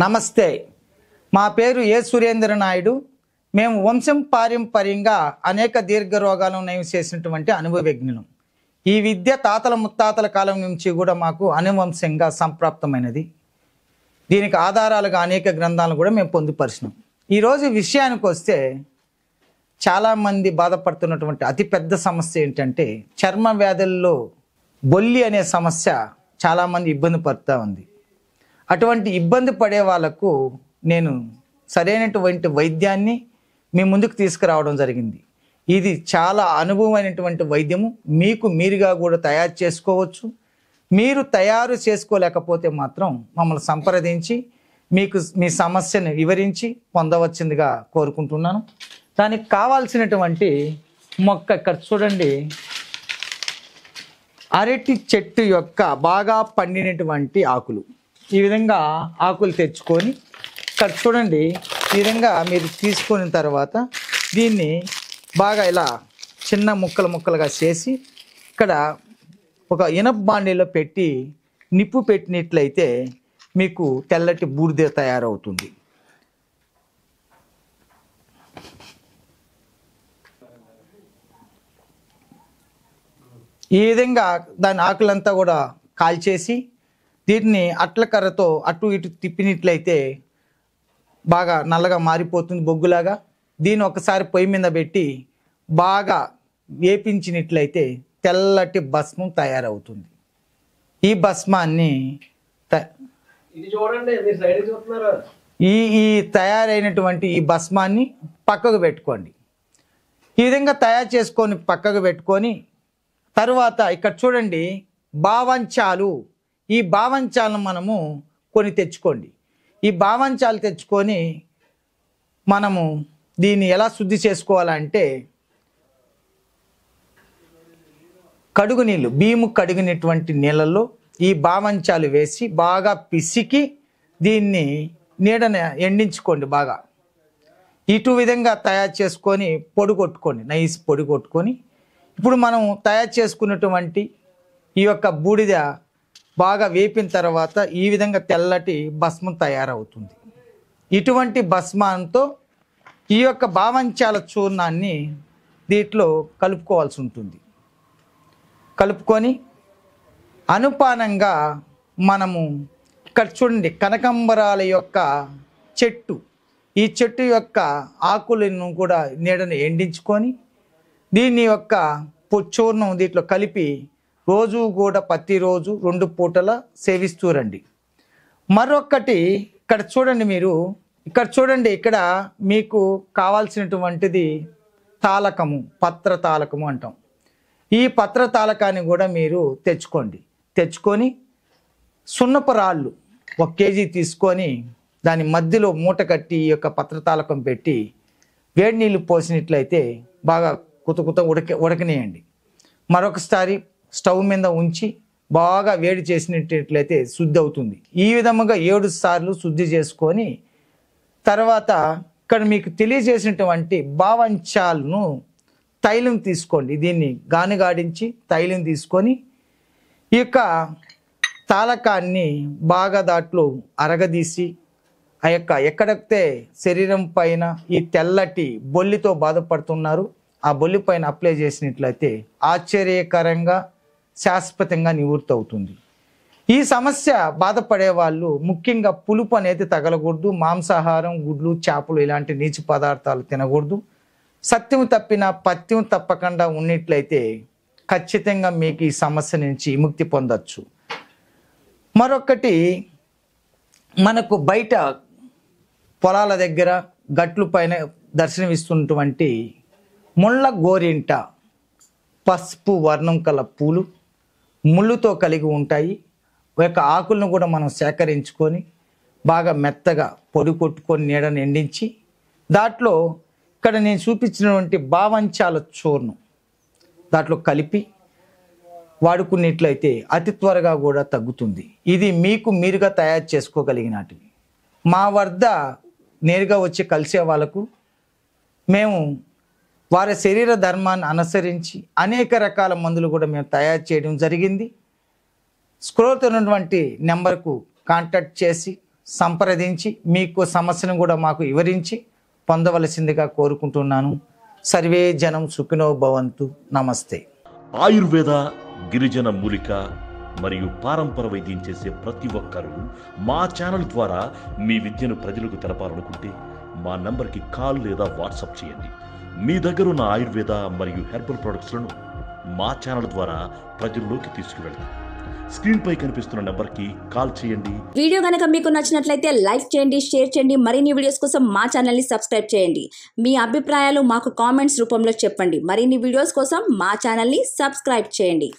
నమస్తే. మా పేరు ఏ సురేంద్ర నాయుడు. మేము వంశం పారంపర్యంగా అనేక దీర్ఘ రోగాలను నయం చేసినటువంటి అనుభవజ్ఞులం. ఈ విద్య తాతల ముత్తాతల కాలం నుంచి కూడా మాకు అనువంశంగా సంప్రాప్తమైనది. దీనికి ఆధారాలుగా అనేక గ్రంథాలను కూడా మేము పొందుపరిచినాం. ఈరోజు విషయానికి వస్తే చాలామంది బాధపడుతున్నటువంటి అతిపెద్ద సమస్య ఏంటంటే చర్మ వ్యాధుల్లో బొల్లి అనే సమస్య చాలామంది ఇబ్బంది పడుతూ ఉంది. అటువంటి ఇబ్బంది పడే వాళ్ళకు నేను సరైనటువంటి వైద్యాన్ని మీ ముందుకు తీసుకురావడం జరిగింది. ఇది చాలా అనుభవమైనటువంటి వైద్యము. మీకు మీరుగా కూడా తయారు చేసుకోవచ్చు. మీరు తయారు చేసుకోలేకపోతే మాత్రం మమ్మల్ని సంప్రదించి మీకు మీ సమస్యను వివరించి పొందవచ్చిందిగా కోరుకుంటున్నాను. దానికి కావాల్సినటువంటి మొక్క ఇక్కడ చూడండి. అరటి చెట్టు యొక్క బాగా పండినటువంటి ఆకులు. ఈ విధంగా ఆకులు తెచ్చుకొని ఇక్కడ చూడండి. ఈ విధంగా మీరు తీసుకున్న తర్వాత దీన్ని బాగా ఇలా చిన్న ముక్కలుగా చేసి ఇక్కడ ఒక ఇనప బాండీలో పెట్టి నిప్పు పెట్టినట్లయితే మీకు తెల్లటి బూడిద తయారవుతుంది. ఈ విధంగా దాని ఆకులంతా కూడా కాల్చేసి దీన్ని అట్ల కర్రతో అటు ఇటు తిప్పినట్లయితే బాగా నల్లగా మారిపోతుంది, బొగ్గులాగా. దీన్ని ఒకసారి పొయ్యి మీద పెట్టి బాగా వేపించినట్లయితే తెల్లటి భస్మం తయారవుతుంది. ఈ భస్మాన్ని ఈ తయారైనటువంటి ఈ భస్మాన్ని పక్కకు పెట్టుకోండి. ఈ విధంగా తయారు చేసుకొని పక్కకు పెట్టుకొని తరువాత ఇక్కడ చూడండి బావంచాలు. ఈ బావంచాలను మనము కొని తెచ్చుకోండి. ఈ బావంచాలు తెచ్చుకొని మనము దీన్ని ఎలా శుద్ధి చేసుకోవాలంటే కడుగు నీళ్ళు, బియ్యము కడిగినటువంటి నీళ్ళల్లో ఈ బావంచాలు వేసి బాగా పిసికి దీన్ని నీడన ఎండించుకోండి. బాగా ఇటు విధంగా తయారు చేసుకొని పొడి కొట్టుకోండి, నైస్ పొడి కొట్టుకొని ఇప్పుడు మనం తయారు చేసుకున్నటువంటి ఈ యొక్క బూడిద బాగా వేపిన తర్వాత ఈ విధంగా తెల్లటి భస్మం తయారవుతుంది. ఇటువంటి భస్మంతో ఈ యొక్క బావంచాల చూర్ణాన్ని దీంట్లో కలుపుకోవాల్సి ఉంటుంది. కలుపుకొని అనుపానంగా మనము ఇక్కడ చూడండి కనకాంబరాల యొక్క చెట్టు, ఈ చెట్టు యొక్క ఆకులను కూడా నీడను ఎండించుకొని దీని యొక్క చూర్ణం దీంట్లో కలిపి రోజు కూడా ప్రతిరోజు 2 పూటల సేవిస్తూ రండి. మరొకటి ఇక్కడ చూడండి. మీరు ఇక్కడ చూడండి, ఇక్కడ మీకు కావాల్సినటువంటిది తాలకము, పత్ర తాలకము అంటాం. ఈ పత్ర తాలకాన్ని కూడా మీరు తెచ్చుకొని సున్నపు రాళ్ళు 1 కేజీ తీసుకొని దాని మధ్యలో మూట కట్టి ఈ యొక్క పత్ర తాలకం పెట్టి వేడి నీళ్ళు పోసినట్లయితే బాగా కుత ఉడకనేయండి. మరొకసారి స్టవ్ మీద ఉంచి బాగా వేడి చేసినట్లయితే శుద్ధి అవుతుంది. ఈ విధముగా 7 సార్లు శుద్ధి చేసుకొని తర్వాత ఇక్కడ మీకు తెలియజేసినటువంటి బావంచాలను తైలం తీసుకోండి. దీన్ని గానిగాడించి తైలం తీసుకొని ఈ యొక్క తాలకాన్ని బాగా దాంట్లో అరగదీసి ఆ యొక్క ఎక్కడైతే శరీరం పైన ఈ తెల్లటి బొల్లితో బాధపడుతున్నారు ఆ బొల్లి పైన అప్లై చేసినట్లయితే ఆశ్చర్యకరంగా శాశ్వతంగా నివృత్తి అవుతుంది. ఈ సమస్య బాధపడే వాళ్ళు ముఖ్యంగా పులుపు అనేది తగలకూడదు. మాంసాహారం, గుడ్లు, చేపలు ఇలాంటి నీచు పదార్థాలు తినకూడదు. సత్యం తప్పిన పత్యం తప్పకుండా ఉన్నట్లయితే ఖచ్చితంగా మీకు ఈ సమస్య నుంచి విముక్తి పొందొచ్చు. మరొకటి, మనకు బయట పొలాల దగ్గర గట్లు పైన దర్శనమిస్తున్నటువంటి ముళ్ళ గోరింట పసుపు వర్ణం కల పూలు ముళ్ళుతో కలిగి ఉంటాయి. ఒక ఆకులను కూడా మనం సేకరించుకొని బాగా మెత్తగా పొడి కొట్టుకొని నీడను ఎండించి దాంట్లో ఇక్కడ నేను చూపించినటువంటి బావంచాల చూర్ణం దాంట్లో కలిపి వాడుకున్నట్లయితే అతి త్వరగా కూడా తగ్గుతుంది. ఇది మీకు మీరుగా తయారు చేసుకోగలిగినటివి. మా వద్ద నేరుగా వచ్చి కలిసే వాళ్ళకు మేము వారి శరీర ధర్మాన్ని అనుసరించి అనేక రకాల మందులు కూడా మేము తయారు చేయడం జరిగింది. స్క్రోల్ ఉన్నటువంటి నెంబర్కు కాంటాక్ట్ చేసి సంప్రదించి మీకు సమస్యను కూడా మాకు వివరించి పొందవలసిందిగా కోరుకుంటున్నాను. సర్వే జనం సుఖినో భవంతు. నమస్తే. ఆయుర్వేద, గిరిజన మూలిక మరియు పారంపర వైద్యం చేసే ప్రతి ఒక్కరూ మా ఛానల్ ద్వారా మీ విద్యను ప్రజలకు తెలపాలనుకుంటే మా నంబర్కి కాల్ లేదా వాట్సాప్ చేయండి. మీ దగ్గర ఉన్న ఆయుర్వేద మరియు హెర్బల్ ప్రొడక్ట్స్లను మా ఛానల్ ద్వారా ప్రజల్లోకి తీసుకువెళ్తాం. స్క్రీన్ పై కనిపిస్తున్న నెంబర్కి కాల్ చేయండి. వీడియో కనుక మీకు నచ్చినట్లయితే లైక్ చేయండి, షేర్ చేయండి. మరిన్ని వీడియోస్ కోసం మా ఛానల్ని సబ్స్క్రైబ్ చేయండి. మీ అభిప్రాయాలు మాకు కామెంట్స్ రూపంలో చెప్పండి. మరిన్ని వీడియోస్ కోసం మా ఛానల్ని సబ్స్క్రైబ్ చేయండి.